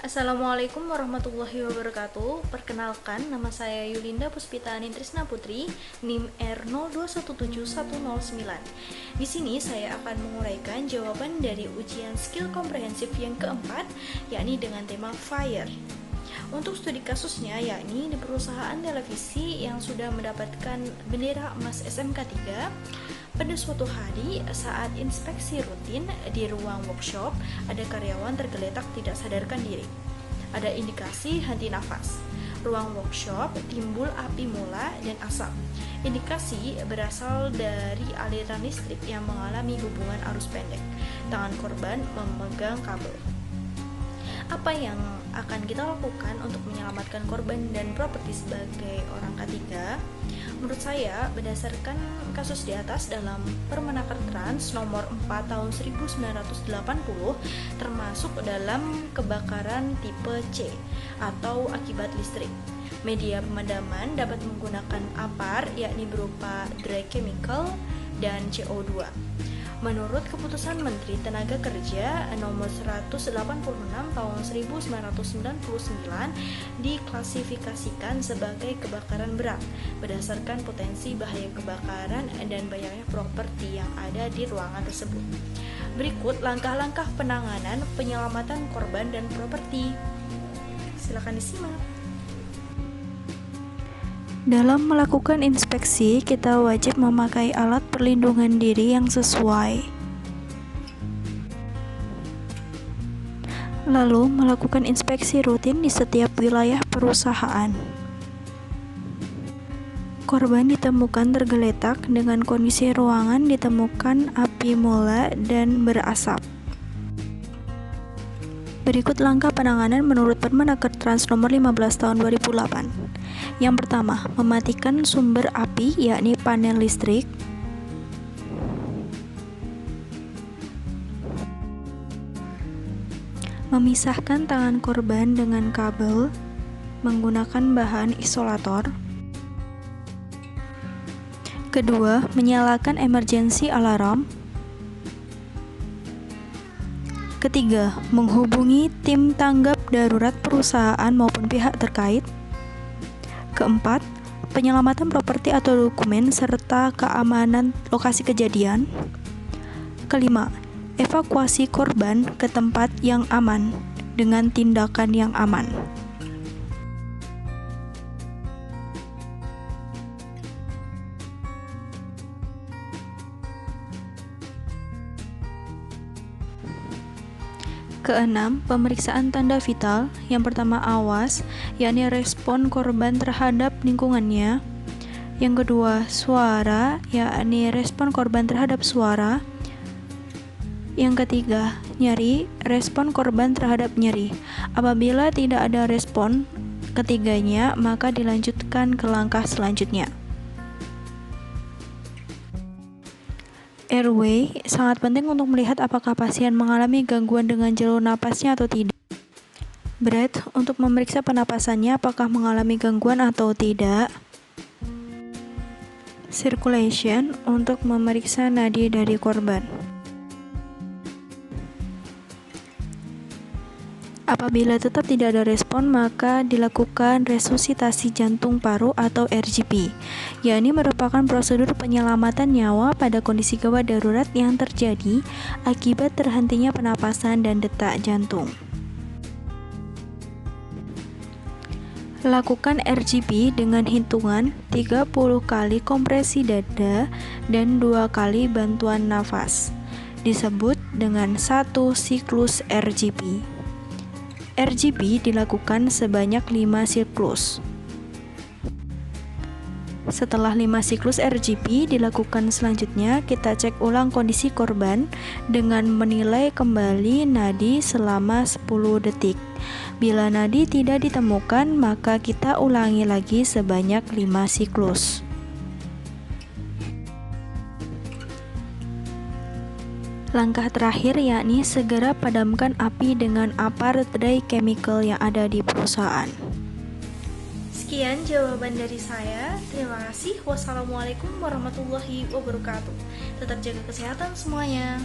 Assalamualaikum warahmatullahi wabarakatuh. Perkenalkan, nama saya Yulinda Puspita Nintrisna Putri, NIM R02171009. Di sini saya akan menguraikan jawaban dari ujian skill komprehensif yang keempat, yakni dengan tema Fire. Untuk studi kasusnya, yakni di perusahaan televisi yang sudah mendapatkan bendera emas SMK 3, pada suatu hari saat inspeksi rutin di ruang workshop, ada karyawan tergeletak tidak sadarkan diri. Ada indikasi henti nafas. Ruang workshop timbul api mula dan asap. Indikasi berasal dari aliran listrik yang mengalami hubungan arus pendek. Tangan korban memegang kabel. Apa yang akan kita lakukan untuk menyelamatkan korban dan properti sebagai orang ketiga? Menurut saya, berdasarkan kasus di atas dalam Permenaker Trans nomor 4 tahun 1980, termasuk dalam kebakaran tipe C atau akibat listrik. Media pemadaman dapat menggunakan APAR, yakni berupa dry chemical dan CO2. Menurut Keputusan Menteri Tenaga Kerja nomor 186 tahun 1999 diklasifikasikan sebagai kebakaran berat berdasarkan potensi bahaya kebakaran dan banyaknya properti yang ada di ruangan tersebut. Berikut langkah-langkah penanganan penyelamatan korban dan properti. Silakan disimak. Dalam melakukan inspeksi, kita wajib memakai alat perlindungan diri yang sesuai. Lalu, melakukan inspeksi rutin di setiap wilayah perusahaan. Korban ditemukan tergeletak dengan kondisi ruangan ditemukan api mula dan berasap. Berikut langkah penanganan menurut Permenaker Trans nomor 15 tahun 2008. Yang pertama, mematikan sumber api, yakni panel listrik. Memisahkan tangan korban dengan kabel menggunakan bahan isolator. Kedua, menyalakan emergency alarm. Ketiga, menghubungi tim tanggap darurat perusahaan maupun pihak terkait. Keempat, penyelamatan properti atau dokumen serta keamanan lokasi kejadian. Kelima, evakuasi korban ke tempat yang aman dengan tindakan yang aman. Keenam, pemeriksaan tanda vital. Yang pertama, awas, yakni respon korban terhadap lingkungannya. Yang kedua, suara, yakni respon korban terhadap suara. Yang ketiga, nyeri, respon korban terhadap nyeri. Apabila tidak ada respon ketiganya, maka dilanjutkan ke langkah selanjutnya. Airway sangat penting untuk melihat apakah pasien mengalami gangguan dengan jalur napasnya atau tidak. Breath untuk memeriksa penapasannya apakah mengalami gangguan atau tidak. Circulation untuk memeriksa nadi dari korban. Apabila tetap tidak ada respon, maka dilakukan resusitasi jantung paru atau RJP, yakni merupakan prosedur penyelamatan nyawa pada kondisi gawat darurat yang terjadi akibat terhentinya penapasan dan detak jantung. Lakukan RJP dengan hitungan 30 kali kompresi dada dan 2 kali bantuan nafas. Disebut dengan satu siklus RJP. RJP dilakukan sebanyak 5 siklus. Setelah 5 siklus RJP dilakukan selanjutnya, kita cek ulang kondisi korban dengan menilai kembali nadi selama 10 detik. Bila nadi tidak ditemukan, maka kita ulangi lagi sebanyak 5 siklus. Langkah terakhir yakni segera padamkan api dengan APAR dry chemical yang ada di perusahaan. Sekian jawaban dari saya. Terima kasih. Wassalamualaikum warahmatullahi wabarakatuh. Tetap jaga kesehatan semuanya.